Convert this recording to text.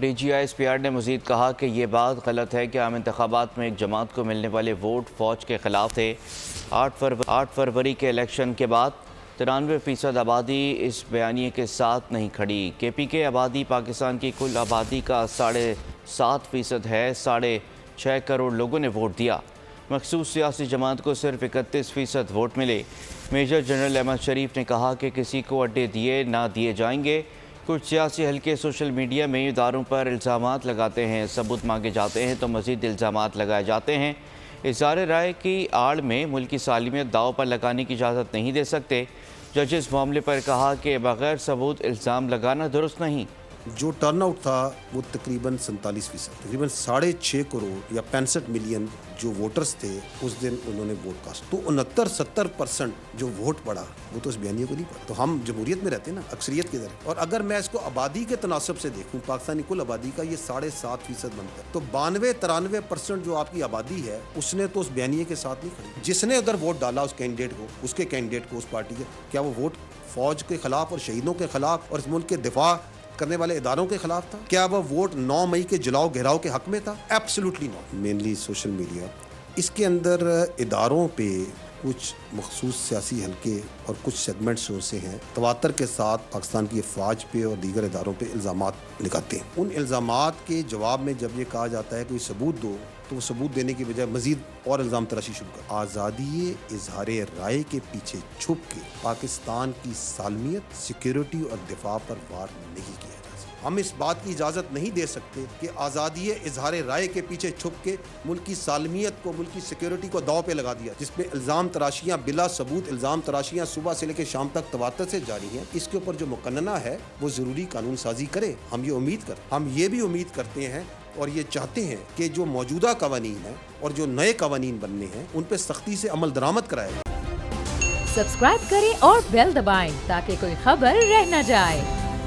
D G I S P R نے مزید کہا کہ یہ بات غلط ہے کہ عام انتخابات میں ایک جماعت کو ملنے والے ووٹ فوج کے خلاف تھے۔ 8 فروری کے الیکشن کے بعد 93% آبادی اس بیانیے کے ساتھ نہیں کھڑی۔ کے پی کے آبادی پاکستان کی کل آبادی کا 7.5% ہے۔ 6.5 کروڑ لوگوں نے ووٹ دیا۔ مخصوص سیاسی جماعت کو صرف 31% ووٹ ملے۔ میجر جنرل احمد شریف نے کہا کہ کسی کو اڈے دیے نہ دیے جائیں گے۔ کچھ سیاسی حلقے سوشل میڈیا میں اداروں پر الزامات لگاتے ہیں، ثبوت مانگے جاتے ہیں تو مزید الزامات لگائے جاتے ہیں۔ اظہار رائے کی آڑ میں ملکی سالمیت داؤ پر لگانے کی اجازت نہیں دے سکتے۔ جج اس معاملے پر کہا کہ بغیر ثبوت الزام لگانا درست نہیں۔ جو ٹرن آؤٹ تھا وہ تقریباً 47%، تقریباً 6.5 کروڑ یا 65 ملین جو ووٹرز تھے اس دن انہوں نے ووٹ کاسٹ، تو 69-70% جو ووٹ پڑا وہ تو اس بیانیے کو نہیں پڑا۔ تو ہم جمہوریت میں رہتے ہیں نا، اکثریت کے ذریعے، اور اگر میں اس کو آبادی کے تناسب سے دیکھوں، پاکستانی کل آبادی کا یہ 7.5% بنتا ہے، تو 92-93% جو آپ کی آبادی ہے اس نے تو اس بیانیے کے ساتھ نہیں کھڑی۔ جس نے ادھر ووٹ ڈالا اس کینڈیڈیٹ کو، اس کے کینڈیڈیٹ کو، اس پارٹی کے، کیا وہ ووٹ فوج کے خلاف اور شہیدوں کے خلاف اور اس ملک کے دفاع کرنے والے اداروں کے خلاف تھا؟ کیا وہ ووٹ 9 مئی کے جلاؤ گھیراؤ کے حق میں تھا؟ Absolutely not. Mainly social media, اس کے اندر اداروں پہ کچھ مخصوص سیاسی حلقے اور کچھ سیگمنٹس سے ہیں تواتر کے ساتھ پاکستان کی افواج پہ اور دیگر اداروں پہ الزامات لگاتے ہیں۔ ان الزامات کے جواب میں جب یہ کہا جاتا ہے کوئی ثبوت دو، تو وہ ثبوت دینے کی بجائے مزید اور الزام تراشی شروع کر۔ آزادی اظہار رائے کے پیچھے چھپ کے پاکستان کی سالمیت، سیکیورٹی اور دفاع پر وار نہیں کیا جا سکتا۔ ہم اس بات کی اجازت نہیں دے سکتے کہ آزادی اظہار رائے کے پیچھے چھپ کے ملک کی سالمیت کو، ملک کی سیکیورٹی کو داؤ پہ لگا دیا، جس پہ الزام تراشیاں بلا ثبوت، الزام تراشیاں صبح سے لے کے شام تک تواتر سے جاری ہیں۔ اس کے اوپر جو مقننہ ہے وہ ضروری قانون سازی کرے۔ ہم یہ بھی امید کرتے ہیں اور یہ چاہتے ہیں کہ جو موجودہ قوانین ہیں اور جو نئے قوانین بننے ہیں ان پہ سختی سے عمل درآمد کرائے۔ سبسکرائب کریں اور بیل دبائیں تاکہ کوئی خبر رہ نہ جائے۔